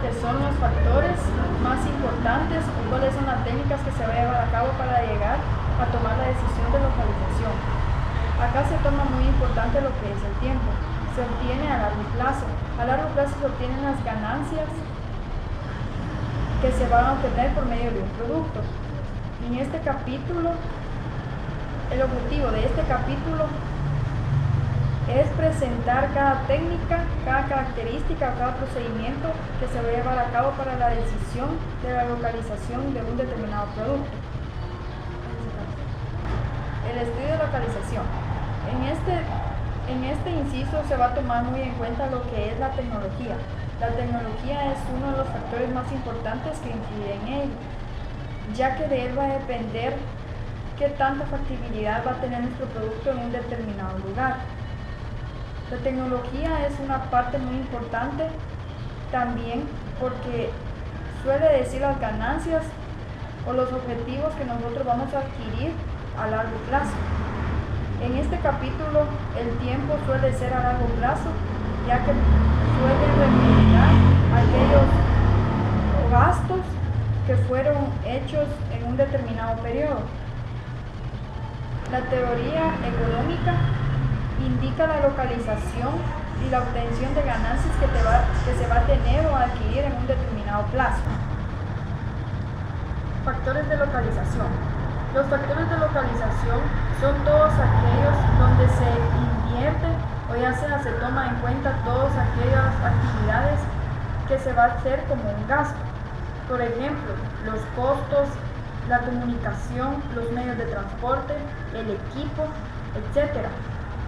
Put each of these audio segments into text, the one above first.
que son los factores más importantes o cuáles son las técnicas que se va a llevar a cabo para llegar a tomar la decisión de localización. Acá se toma muy importante lo que es el tiempo. Se obtiene a largo plazo. A largo plazo se obtienen las ganancias que se van a obtener por medio de un producto. En este capítulo, el objetivo de este capítulo es presentar cada técnica, cada característica o cada procedimiento que se va a llevar a cabo para la decisión de la localización de un determinado producto. El estudio de localización. En este inciso se va a tomar muy en cuenta lo que es la tecnología. La tecnología es uno de los factores más importantes que influyen en ello, ya que de él va a depender qué tanta factibilidad va a tener nuestro producto en un determinado lugar. La tecnología es una parte muy importante también porque suele decir las ganancias o los objetivos que nosotros vamos a adquirir a largo plazo. En este capítulo el tiempo suele ser a largo plazo, ya que suele remunerar aquellos gastos que fueron hechos en un determinado periodo. La teoría económica indica la localización y la obtención de ganancias que se va a tener o adquirir en un determinado plazo. Factores de localización. Los factores de localización son todos aquellos donde se invierte o ya sea se toma en cuenta todas aquellas actividades que se va a hacer como un gasto. Por ejemplo, los costos, la comunicación, los medios de transporte, el equipo, etc.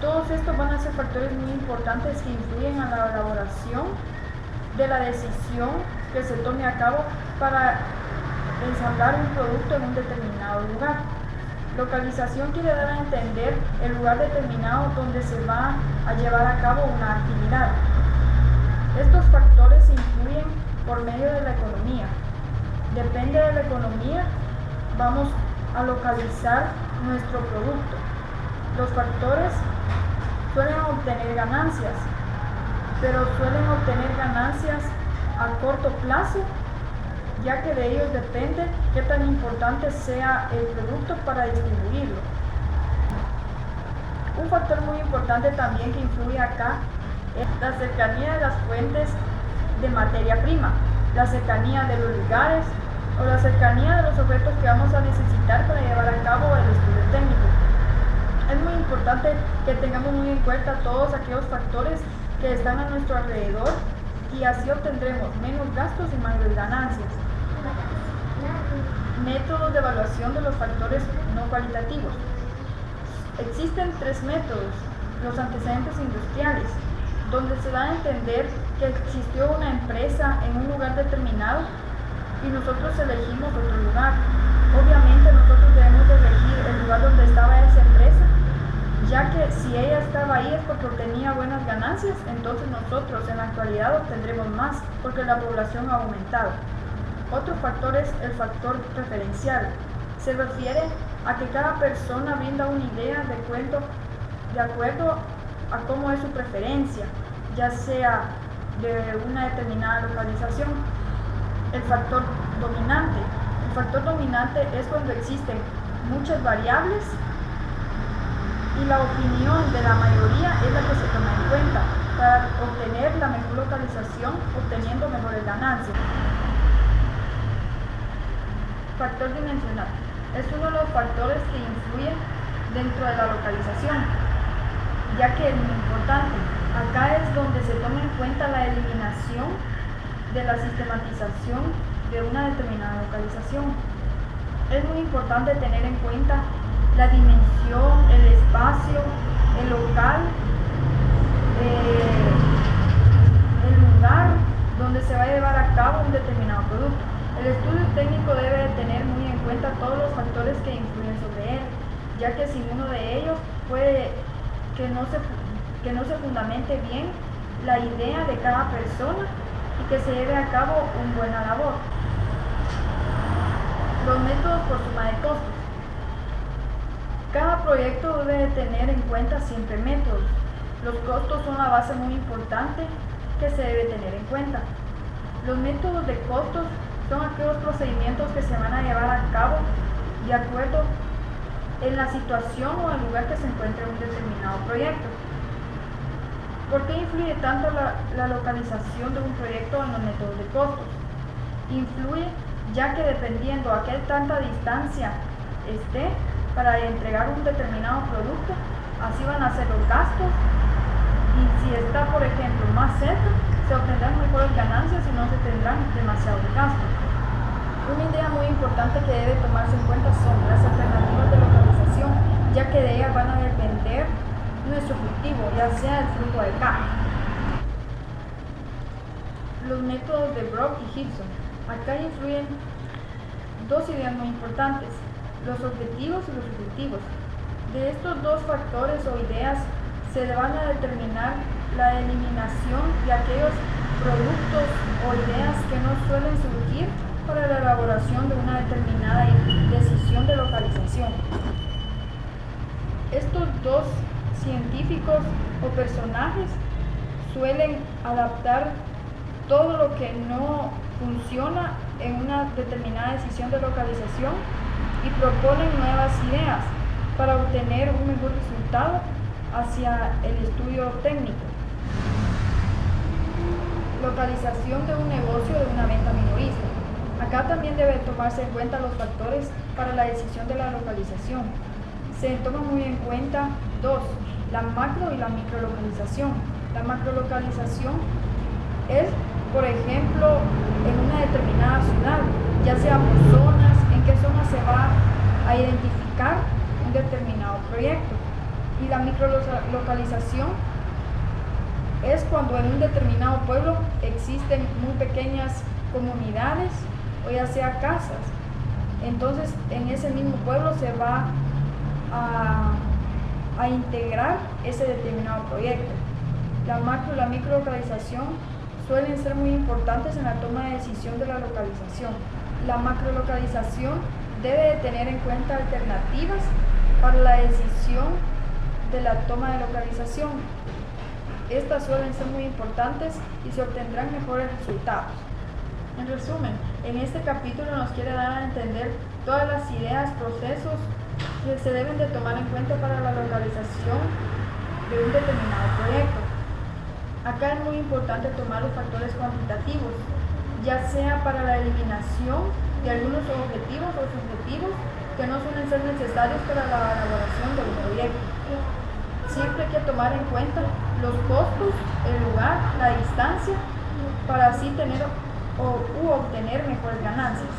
Todos estos van a ser factores muy importantes que influyen a la elaboración de la decisión que se tome a cabo para ensamblar un producto en un determinado lugar. Localización quiere dar a entender el lugar determinado donde se va a llevar a cabo una actividad. Estos factores influyen por medio de la economía. Depende de la economía, vamos a localizar nuestro producto. Los factores suelen obtener ganancias, pero suelen obtener ganancias a corto plazo, ya que de ellos depende qué tan importante sea el producto para distribuirlo. Un factor muy importante también que influye acá es la cercanía de las fuentes de materia prima, la cercanía de los lugares o la cercanía de los objetos que vamos a necesitar para llevar a cabo el estudio técnico. Es muy importante que tengamos muy en cuenta todos aquellos factores que están a nuestro alrededor y así obtendremos menos gastos y mayores ganancias. Métodos de evaluación de los factores no cualitativos. Existen 3 métodos: los antecedentes industriales, donde se da a entender que existió una empresa en un lugar determinado y nosotros elegimos otro lugar. Obviamente nosotros debemos de elegir el lugar donde estaba esa empresa, ya que si ella estaba ahí es porque obtenía buenas ganancias, entonces nosotros en la actualidad obtendremos más porque la población ha aumentado. Otro factor es el factor preferencial. Se refiere a que cada persona brinda una idea de acuerdo a cómo es su preferencia, ya sea de una determinada localización. El factor dominante. El factor dominante es cuando existen muchas variables y la opinión de la mayoría es la que se toma en cuenta para obtener la mejor localización, obteniendo mejores ganancias. Factor dimensional. Es uno de los factores que influyen dentro de la localización, ya que es muy importante. Acá es donde se toma en cuenta la eliminación de la sistematización de una determinada localización. Es muy importante tener en cuenta la dimensión, el espacio, el local, el lugar donde se va a llevar a cabo un determinado producto. El estudio técnico debe tener muy en cuenta todos los factores que influyen sobre él, ya que sin uno de ellos puede que no se fundamente bien la idea de cada persona y que se lleve a cabo una buena labor. Los métodos por suma de costos. Cada proyecto debe tener en cuenta siempre métodos. Los costos son la base muy importante que se debe tener en cuenta. Los métodos de costos son aquellos procedimientos que se van a llevar a cabo de acuerdo en la situación o el lugar que se encuentre un determinado proyecto. ¿Por qué influye tanto la localización de un proyecto en los métodos de costos? Influye ya que dependiendo a qué tanta distancia esté para entregar un determinado producto, así van a ser los gastos, y si está, por ejemplo, más cerca, se obtendrán mejores ganancias y no se tendrán demasiados gastos. Una idea muy importante que debe tomarse en cuenta son las alternativas de localización, ya que de ellas van a depender nuestro objetivo, ya sea el flujo de caja. Los métodos de Brock y Gibson. Acá influyen dos ideas muy importantes, los objetivos y los subjetivos. De estos dos factores o ideas se van a determinar la eliminación de aquellos productos o ideas que no suelen surgir para la elaboración de una determinada decisión de localización. Estos dos científicos o personajes suelen adaptar todo lo que no funciona en una determinada decisión de localización y proponen nuevas ideas para obtener un mejor resultado hacia el estudio técnico. Localización de un negocio de una venta minorista. Acá también deben tomarse en cuenta los factores para la decisión de la localización. Se toman muy en cuenta dos, la macro y la microlocalización. La macrolocalización es, por ejemplo, en una determinada ciudad, ya sea por zonas, en qué zona se va a identificar un determinado proyecto. Y la microlocalización es cuando en un determinado pueblo existen muy pequeñas comunidades o ya sea casas. Entonces en ese mismo pueblo se va a integrar ese determinado proyecto. La macro y la microlocalización suelen ser muy importantes en la toma de decisión de la localización. La macrolocalización debe de tener en cuenta alternativas para la decisión de la toma de localización. Estas suelen ser muy importantes y se obtendrán mejores resultados. En resumen, en este capítulo nos quiere dar a entender todas las ideas, procesos que se deben de tomar en cuenta para la localización de un determinado proyecto. Acá es muy importante tomar los factores cuantitativos, ya sea para la eliminación de algunos objetivos o subjetivos que no suelen ser necesarios para la elaboración de un proyecto. Siempre hay que tomar en cuenta los costos, el lugar, la distancia, para así tener u obtener mejores ganancias.